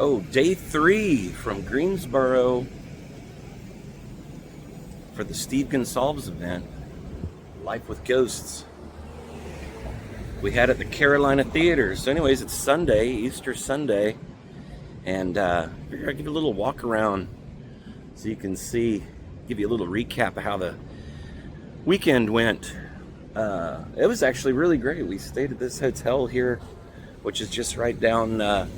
Oh, day 3 from Greensboro for the Steve Gonsalves event, Life with Ghosts. We had it at the Carolina Theater. So anyways, it's Sunday, Easter Sunday, and I figured I'd give you a little walk around so you can see, give you a little recap of how the weekend went. It was actually really great. We stayed at this hotel here, which is just right down,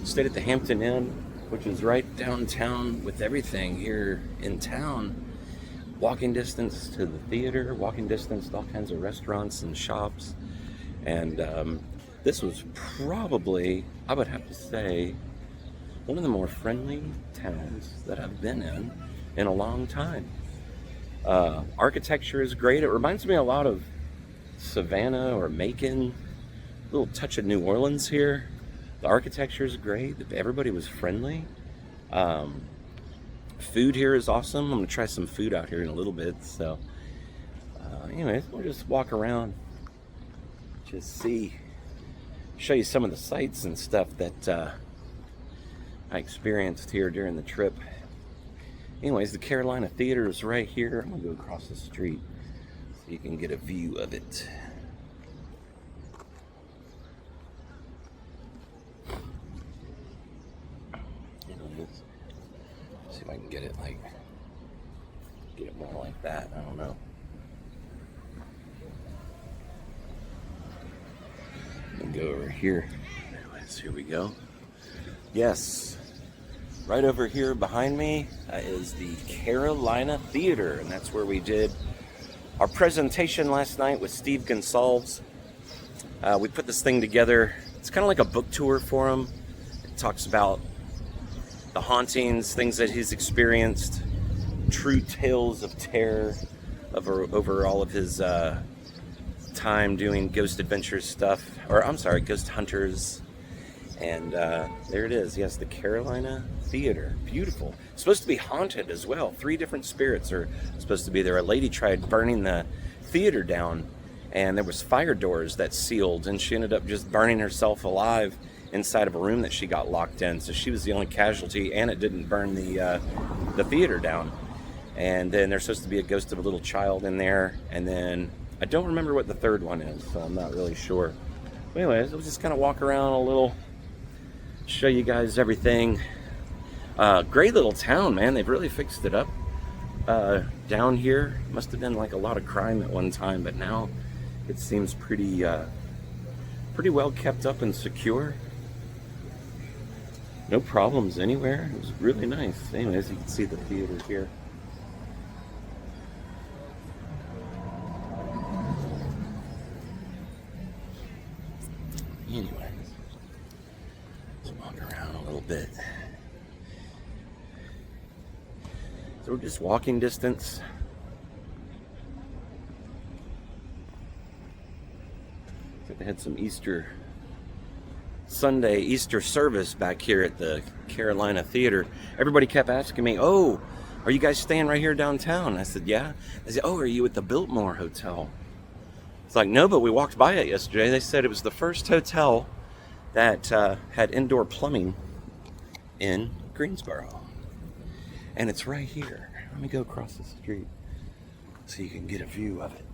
stayed at the Hampton Inn, which is right downtown with everything here in town. Walking distance to the theater, walking distance to all kinds of restaurants and shops. And this was probably, I would have to say, one of the more friendly towns that I've been in a long time. Architecture is great. It reminds me a lot of Savannah or Macon, a little touch of New Orleans here. The architecture is great. Everybody was friendly. Food here is awesome. I'm going to try some food out here in a little bit. So, anyways, we'll just walk around, just show you some of the sights and stuff that I experienced here during the trip. Anyways, the Carolina Theater is right here. I'm going to go across the street so you can get a view of it. Anyways, see if I can get it more like that. I don't know. And go over here. Anyways, here we go. Yes, right over here behind me is the Carolina Theater, and that's where we did our presentation last night with Steve Gonsalves. We put this thing together. It's kind of like a book tour for him. It talks about the hauntings, things that he's experienced, true tales of terror over all of his time doing ghost adventures stuff, ghost hunters. And there it is. Yes, the Carolina Theater. Beautiful. It's supposed to be haunted as well. 3 different spirits are supposed to be there. A lady tried burning the theater down, and there was fire doors that sealed, and she ended up just burning herself alive inside of a room that she got locked in. So she was the only casualty, and it didn't burn the theater down. And then there's supposed to be a ghost of a little child in there, and then I don't remember what the third one is, so I'm not really sure. But anyways, we'll just kind of walk around a little, show you guys everything. Great little town, man. They've really fixed it up down here. Must have been like a lot of crime at one time, but now it seems pretty well kept up and secure. No problems anywhere. It was really nice. Anyways, you can see the theater here. Anyways, let's walk around a little bit. So we're just walking distance. They had some Easter service back here at the Carolina Theater. Everybody kept asking me, "Oh, are you guys staying right here downtown?" I said, "Yeah." They said, "Oh, are you at the Biltmore Hotel?" It's like, no, but we walked by it yesterday. They said it was the first hotel that had indoor plumbing in Greensboro. And it's right here. Let me go across the street so you can get a view of it.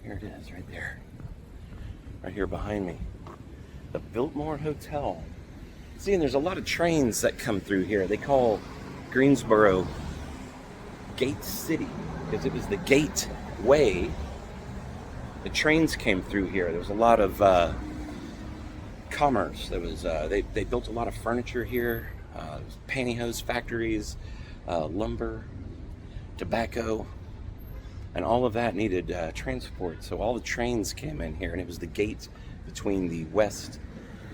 Here it is, right there. Right here behind me. The Biltmore Hotel. See, and there's a lot of trains that come through here. They call Greensboro Gate City because it was the gateway. The trains came through here. There was a lot of commerce. There was they built a lot of furniture here. Pantyhose factories, lumber, tobacco, and all of that needed transport. So all the trains came in here, and it was the gate between the west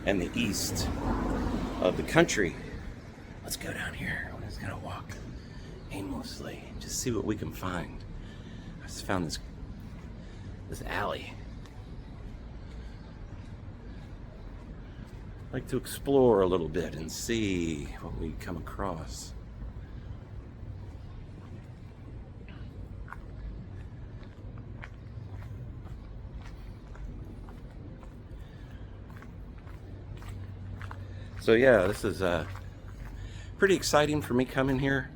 and the east of the country. Let's go down here. We're just gonna walk aimlessly, just see what we can find. I just found this alley. I'd like to explore a little bit and see what we come across. So yeah, this is pretty exciting for me coming here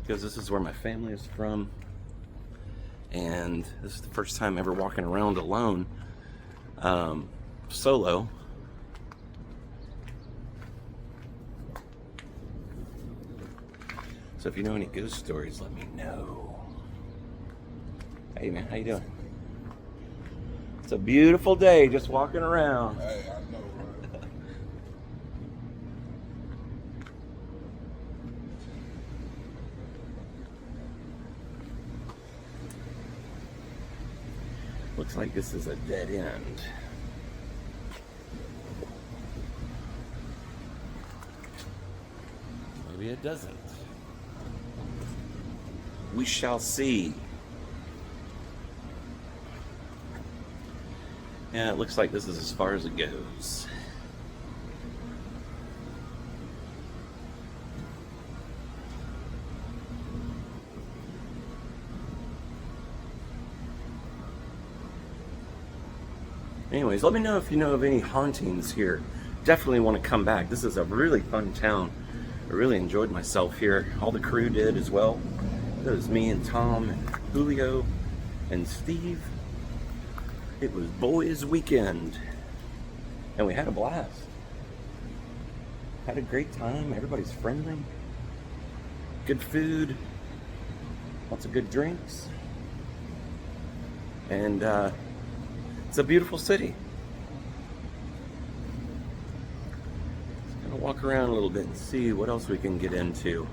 because this is where my family is from, and this is the first time ever walking around alone, solo. So if you know any ghost stories, let me know. Hey man, how you doing? It's a beautiful day, just walking around. Hey, I know, right? Looks like this is a dead end. Maybe it doesn't. We shall see. Yeah, it looks like this is as far as it goes. Anyways, let me know if you know of any hauntings here. Definitely want to come back. This is a really fun town. I really enjoyed myself here. All the crew did as well. It was me and Tom and Julio and Steve. It was boys' weekend. And we had a blast. Had a great time. Everybody's friendly. Good food. Lots of good drinks. And it's a beautiful city. Just gonna walk around a little bit and see what else we can get into.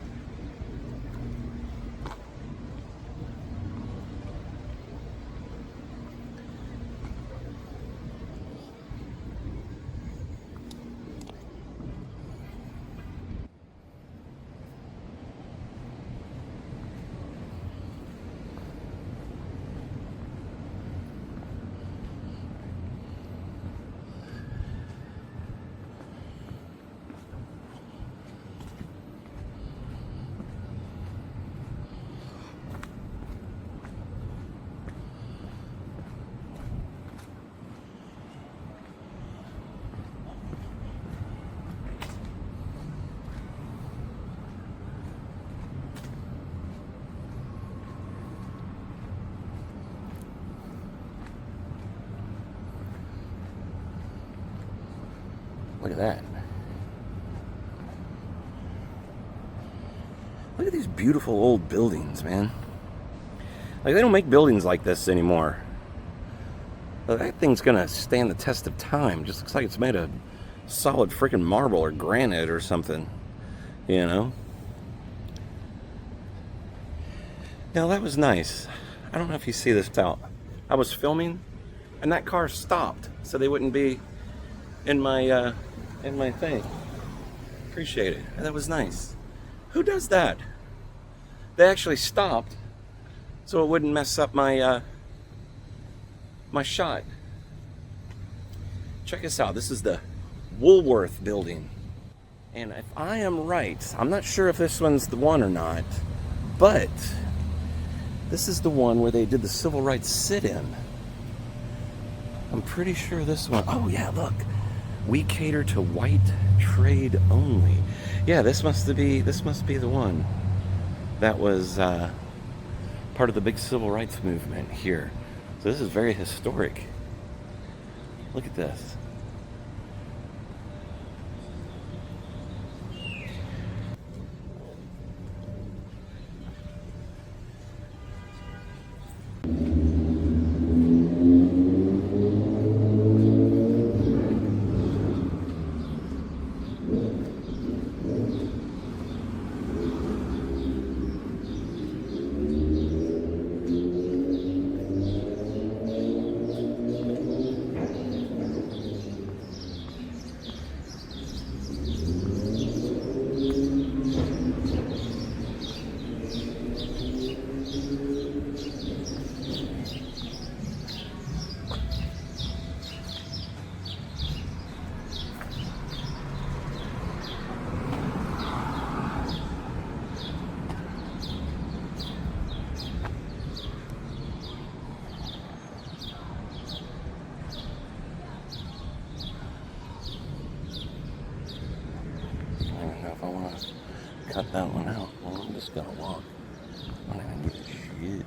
Look at that. Look at these beautiful old buildings, man. Like, they don't make buildings like this anymore. But that thing's gonna stand the test of time. Just looks like it's made of solid freaking marble or granite or something. You know? Now, that was nice. I don't know if you see this out. I was filming, and that car stopped, so they wouldn't be in my thing. Appreciate it. And that was nice. Who does that? They actually stopped so it wouldn't mess up my my shot. Check this out. This is the Woolworth building. And if I am right, I'm not sure if this one's the one or not, but this is the one where they did the civil rights sit-in. I'm pretty sure this one. Oh yeah, look. We cater to white trade only. Yeah, this must be the one that was part of the big civil rights movement here. So this is very historic. Look at this. cut that one out. Well, I'm just gonna walk. I don't even give a shit.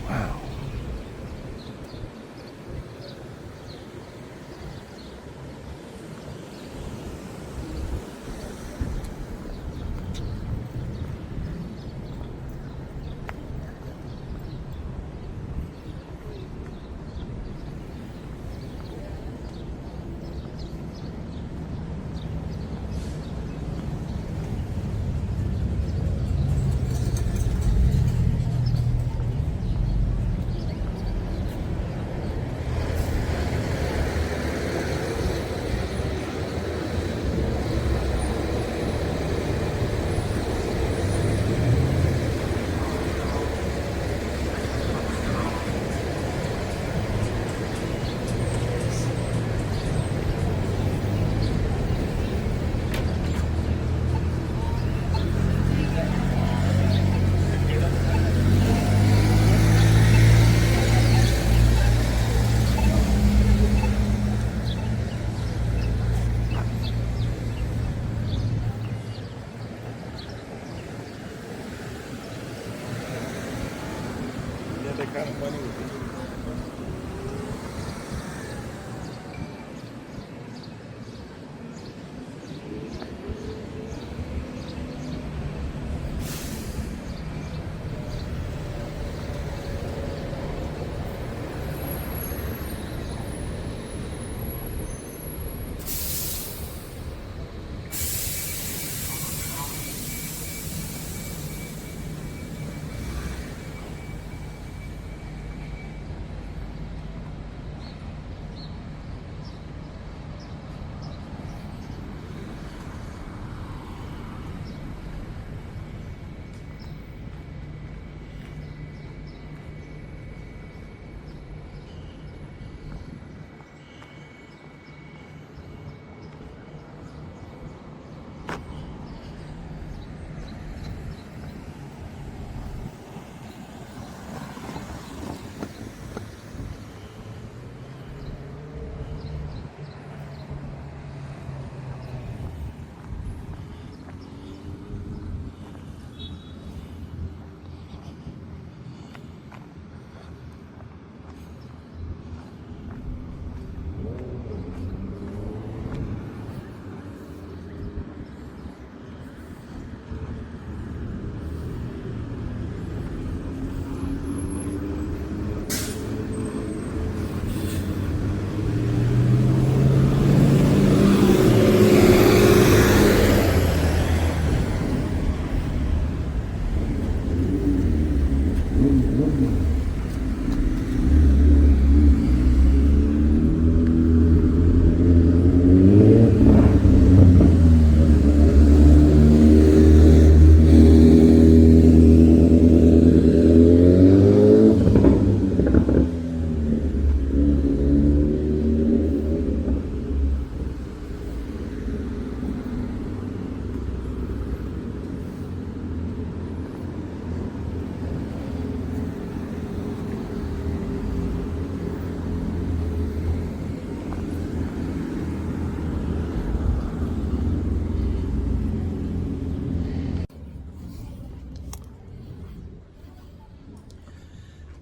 Wow. That kind of funny with people.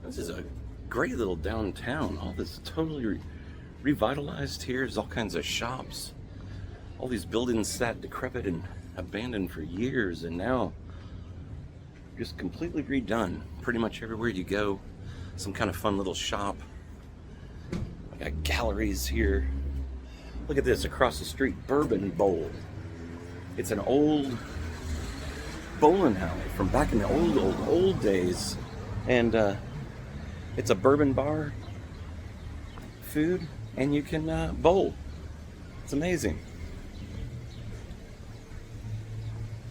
This is a great little downtown. All this totally revitalized here. There's all kinds of shops. All these buildings sat decrepit and abandoned for years, and now just completely redone. Pretty much everywhere you go, some kind of fun little shop. I got galleries here. Look at this across the street, Bourbon Bowl. It's an old bowling alley from back in the old days, and it's a bourbon bar, food, and you can bowl. It's amazing.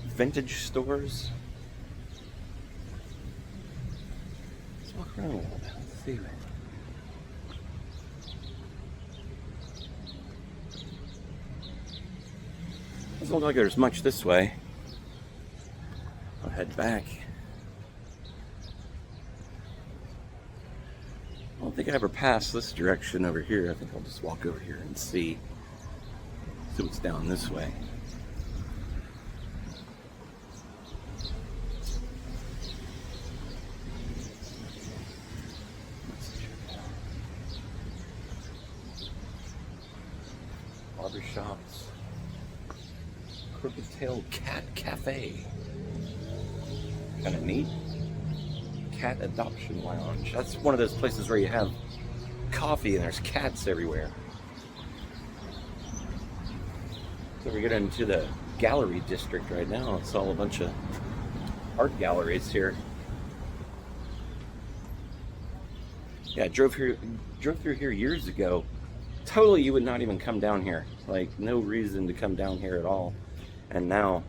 Vintage stores. Let's walk around a little bit. Let's see. Doesn't look like there's much this way. I'll head back. I don't think I ever passed this direction over here. I think I'll just walk over here and see what's down this way. Barber shops. Crooked-tailed cat cafe. Kind of neat. Cat adoption lounge. That's one of those places where you have coffee and there's cats everywhere. So we're getting into the gallery district right now. It's all a bunch of art galleries here. Yeah, I drove through here years ago. Totally, you would not even come down here. Like, no reason to come down here at all. And now,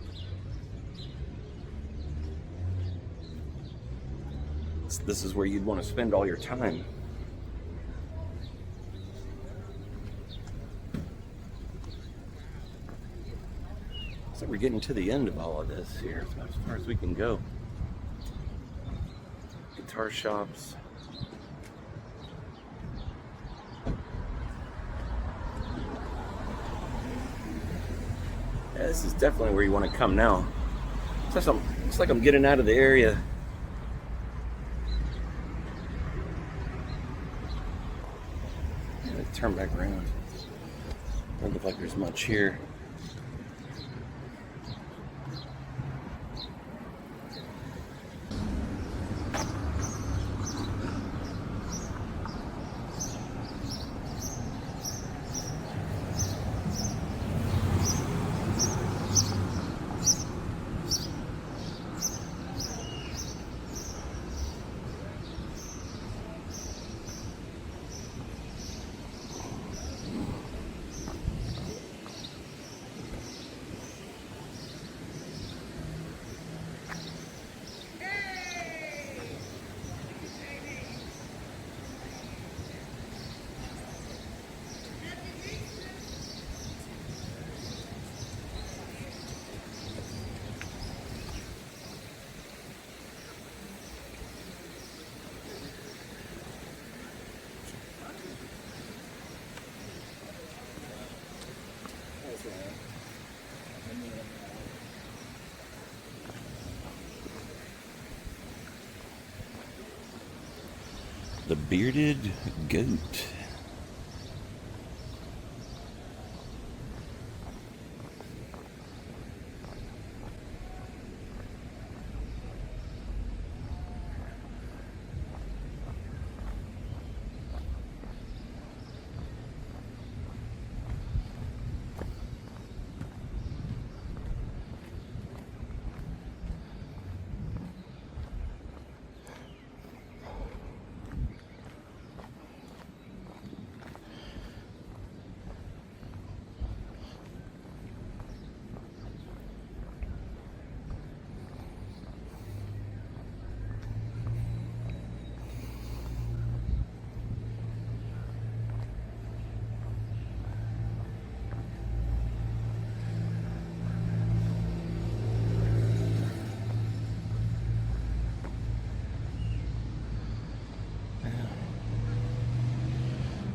this is where you'd want to spend all your time. So we're getting to the end of all of this here. It's about as far as we can go. Guitar shops. Yeah, this is definitely where you want to come now. Looks like I'm getting out of the area. Let's turn back around. Doesn't look like there's much here. The Bearded Goat.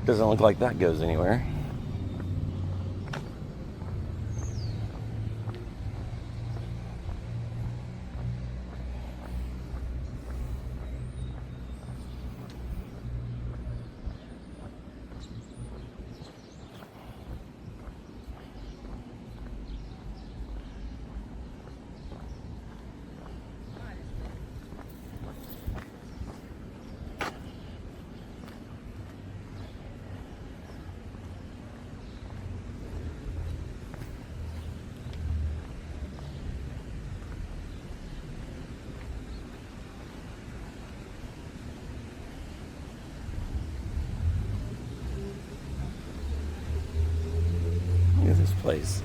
Doesn't look like that goes anywhere. place.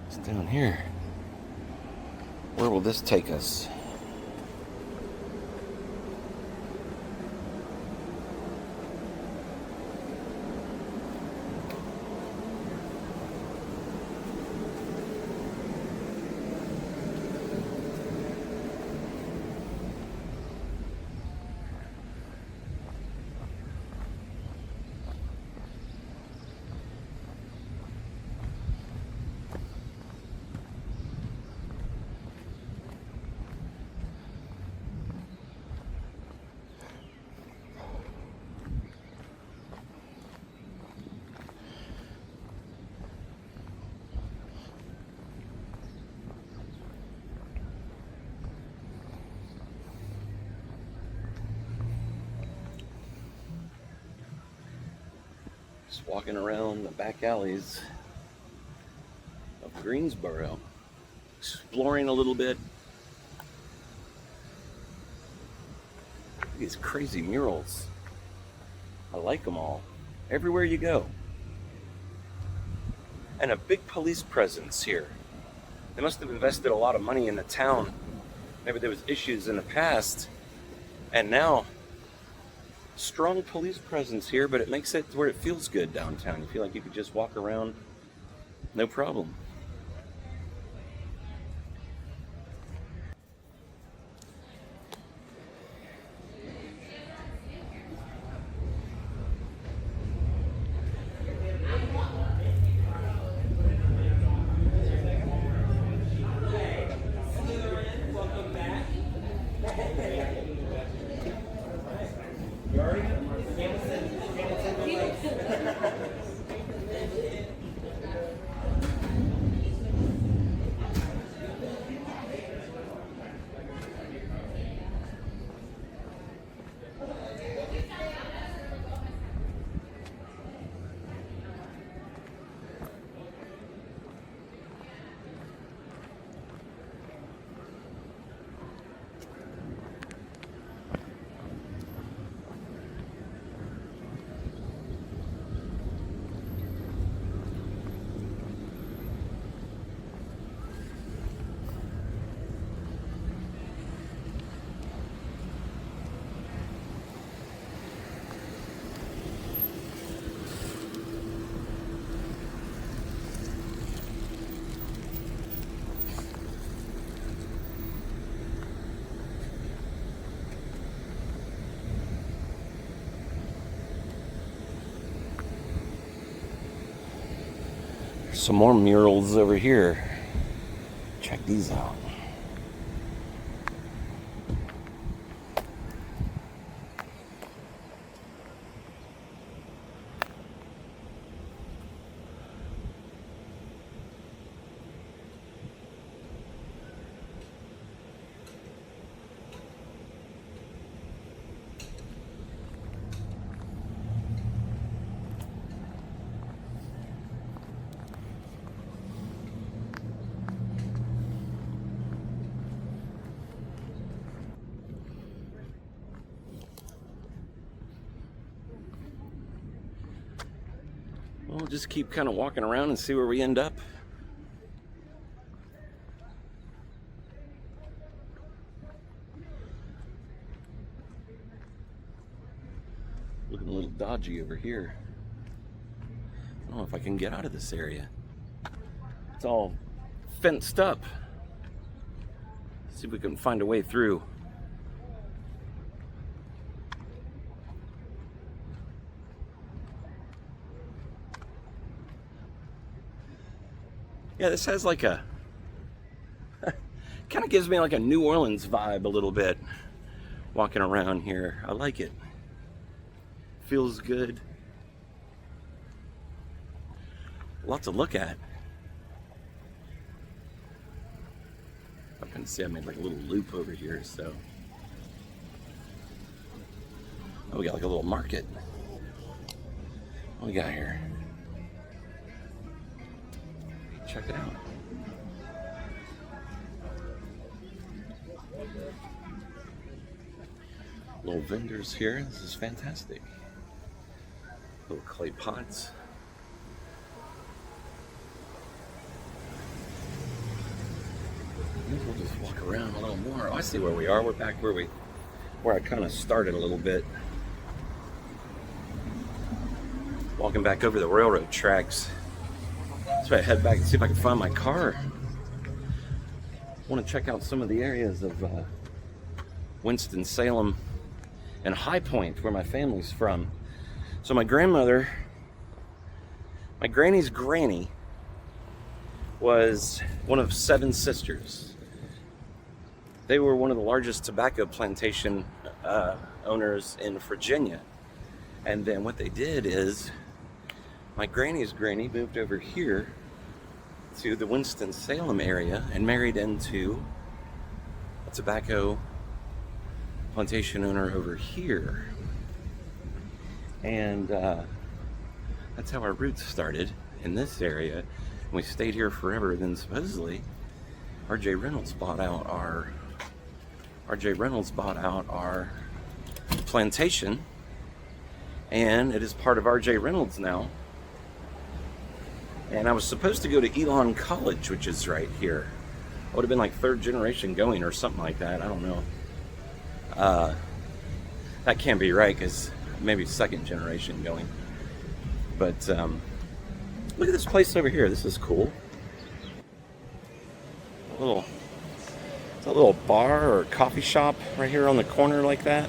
It's down here. Where will this take us? Just walking around the back alleys of Greensboro, exploring a little bit. These crazy murals. I like them all. Everywhere you go. And a big police presence here. They must have invested a lot of money in the town. Maybe there was issues in the past. And now, strong police presence here, but it makes it where it feels good downtown. You feel like you could just walk around, no problem. Some more murals over here. Check these out. just keep kind of walking around and see where we end up. Looking a little dodgy over here. I don't know if I can get out of this area. It's all fenced up. See if we can find a way through. Yeah, this has like a kind of gives me like a New Orleans vibe a little bit walking around here. I like it. Feels good. Lots to look at. I can see I made like a little loop over here, so. Oh, we got like a little market. What we got here? Check it out. Little vendors here. This is fantastic. Little clay pots. We'll just walk around a little more. Oh, I see where we are. We're back where I kind of started a little bit. Walking back over the railroad tracks. So I head back and see if I can find my car. I want to check out some of the areas of Winston-Salem and High Point, where my family's from. So my grandmother, my granny's granny, was one of 7 sisters. They were one of the largest tobacco plantation owners in Virginia. And then what they did is, my granny's granny moved over here to the Winston-Salem area and married into a tobacco plantation owner over here. And that's how our roots started in this area. And we stayed here forever. Then supposedly R.J. Reynolds bought out our plantation, and it is part of R.J. Reynolds now. And I was supposed to go to Elon College, which is right here. I would have been like 3rd generation going or something like that. I don't know. That can't be right, because maybe 2nd generation going. But look at this place over here. This is cool. It's a little bar or coffee shop right here on the corner like that.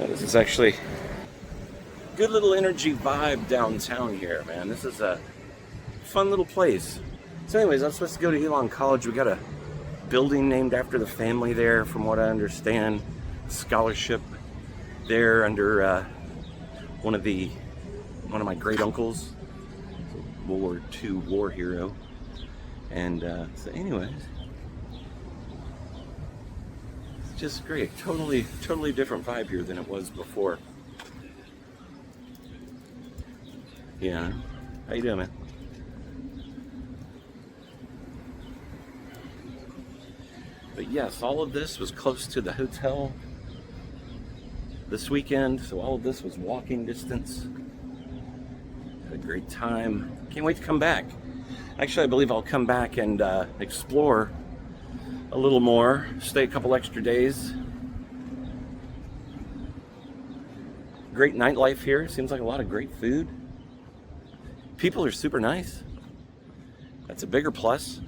Yeah, this is actually good little energy vibe downtown here, man. This is a fun little place. So anyways, I'm supposed to go to Elon College. We got a building named after the family there, from what I understand. Scholarship there under one of my great uncles, World War II war hero. And so anyways, it's just great. Totally different vibe here than it was before. Yeah. How you doing, man? But yes, all of this was close to the hotel this weekend, so all of this was walking distance. Had a great time. Can't wait to come back. Actually, I believe I'll come back and explore a little more, stay a couple extra days. Great nightlife here. Seems like a lot of great food. People are super nice. That's a bigger plus.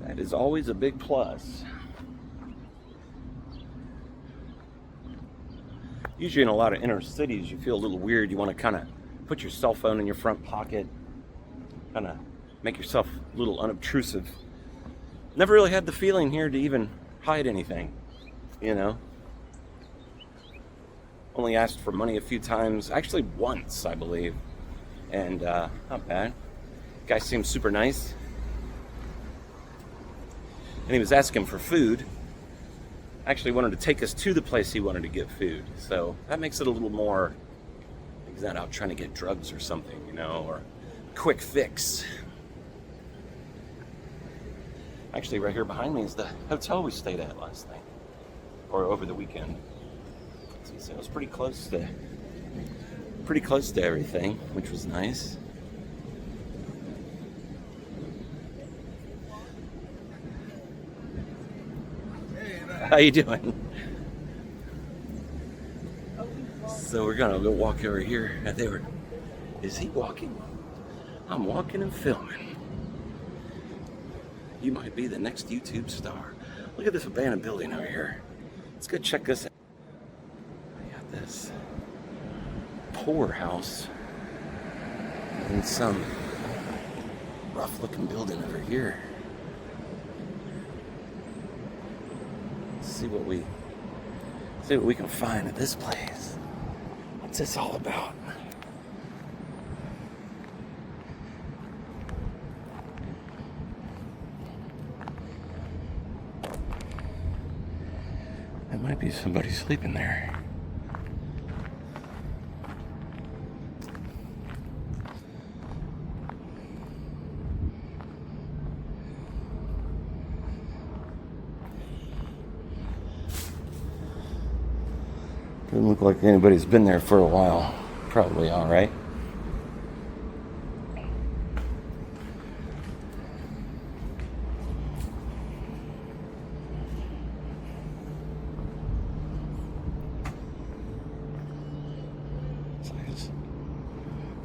That is always a big plus. Usually in a lot of inner cities, you feel a little weird. You want to kind of put your cell phone in your front pocket, kind of make yourself a little unobtrusive. Never really had the feeling here to even hide anything, you know. Only asked for money a few times, actually once, I believe, and not bad. Guy seemed super nice, and he was asking for food. Actually wanted to take us to the place he wanted to get food, so that makes it a little more, he's not out trying to get drugs or something, you know, or quick fix. Actually, right here behind me is the hotel we stayed at last night, or over the weekend. So it was pretty close to everything, which was nice. How you doing? So we're gonna go walk over here. Is he walking? I'm walking and filming. You might be the next YouTube star. Look at this abandoned building over here. Let's go check this out. We got this poorhouse and some rough looking building over here. Let's see what we can find at this place. What's this all about? There might be somebody sleeping there. Doesn't look like anybody's been there for a while. Probably all right.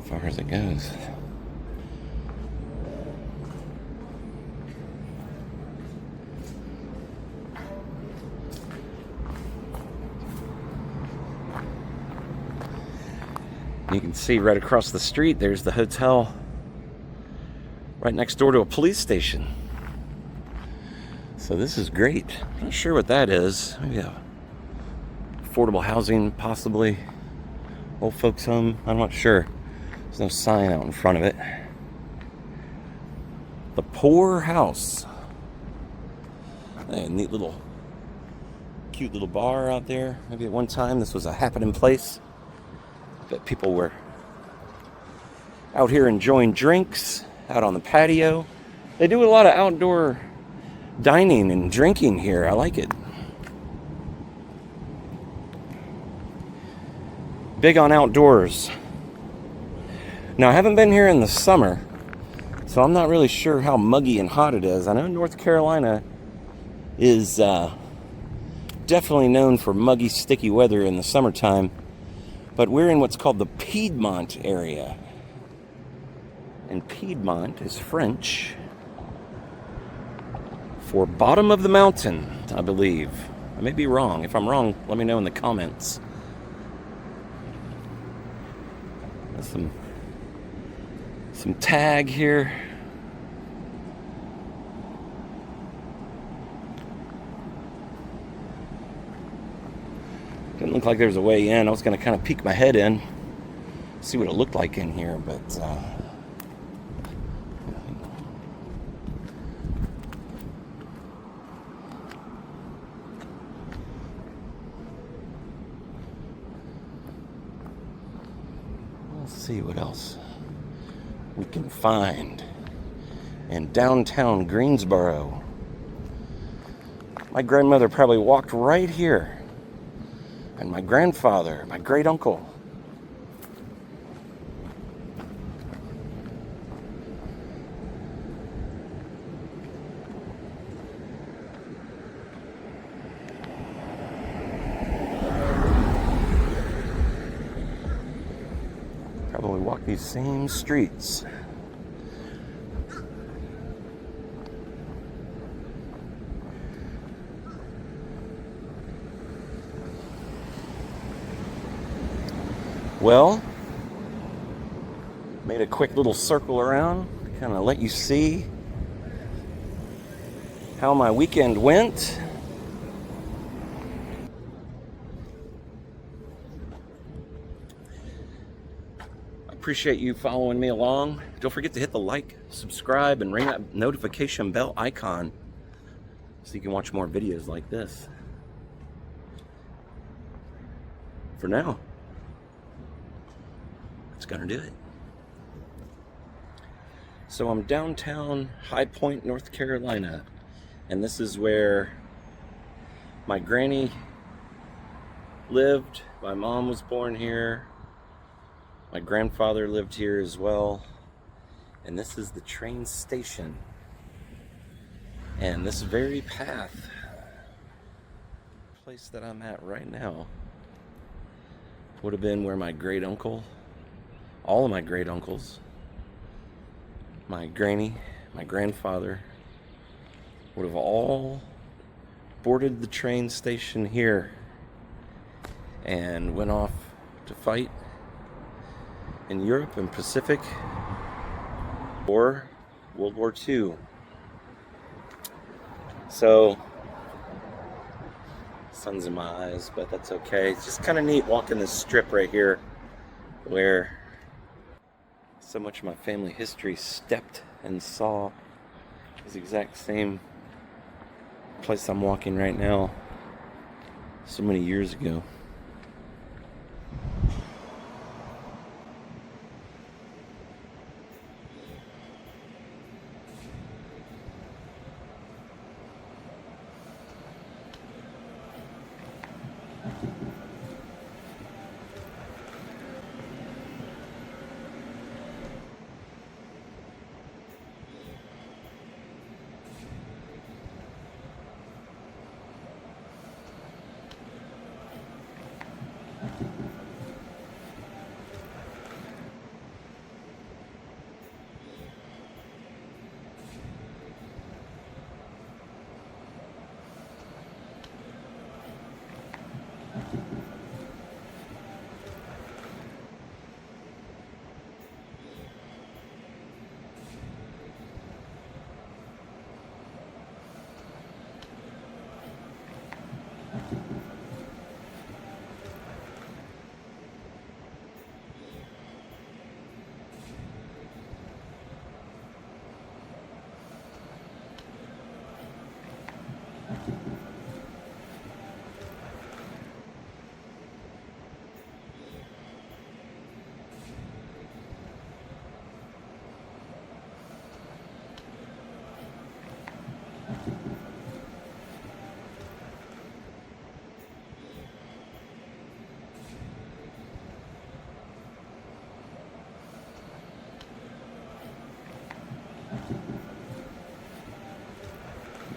As far as it goes. You can see right across the street, there's the hotel right next door to a police station. So this is great. I'm not sure what that is. Maybe affordable housing, possibly. Old folks home. I'm not sure. There's no sign out in front of it. The Poor House. A neat little, cute little bar out there. Maybe at one time this was a happening place. That people were out here enjoying drinks out on the patio. They do a lot of outdoor dining and drinking here. I like it. Big on outdoors. Now, I haven't been here in the summer, so I'm not really sure how muggy and hot it is. I know North Carolina is definitely known for muggy, sticky weather in the summertime. But we're in what's called the Piedmont area. And Piedmont is French for bottom of the mountain, I believe. I may be wrong. If I'm wrong, let me know in the comments. There's some tag here. Didn't look like there was a way in. I was going to kind of peek my head in, see what it looked like in here, but let's see what else we can find in downtown Greensboro. My grandmother probably walked right here. And my grandfather, my great uncle. Probably walk these same streets. Well, made a quick little circle around, kind of let you see how my weekend went. I appreciate you following me along. Don't forget to hit the like, subscribe, and ring that notification bell icon so you can watch more videos like this. For now, that's gonna do it. So I'm downtown High Point, North Carolina, and this is where my granny lived. My mom was born here. My grandfather lived here as well. And this is the train station. And this very path, place that I'm at right now, would have been where my great uncle, all of my great uncles, my granny, my grandfather, would have all boarded the train station here and went off to fight in Europe and Pacific or World War II. So, sun's in my eyes, but that's okay. It's just kind of neat walking this strip right here where so much of my family history stepped and saw this exact same place I'm walking right now so many years ago.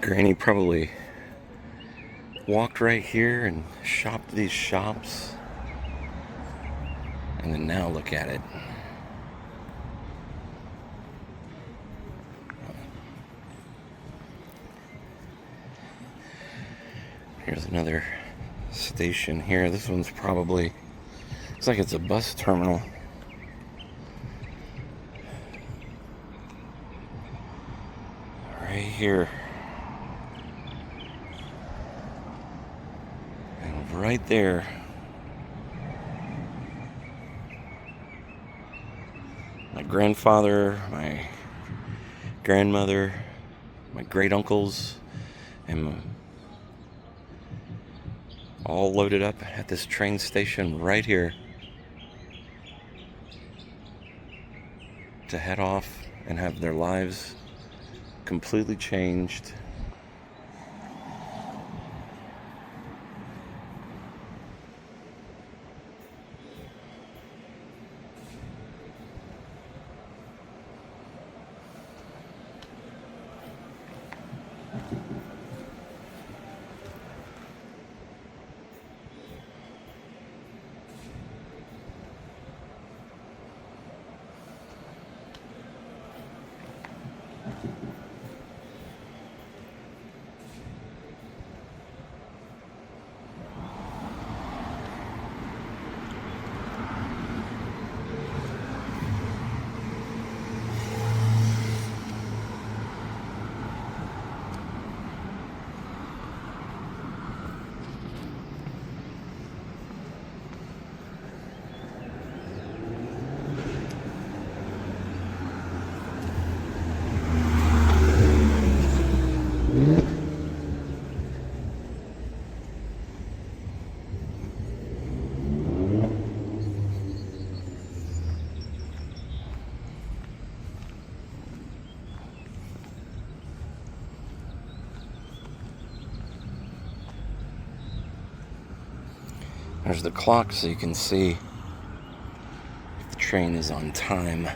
Granny probably walked right here and shopped these shops. And then now look at it. Here's another station here. This one's probably, looks like it's a bus terminal. Right here. And right there. My grandfather, my grandmother, my great uncles, and all loaded up at this train station right here to head off and have their lives completely changed. There's the clock so you can see if the train is on time.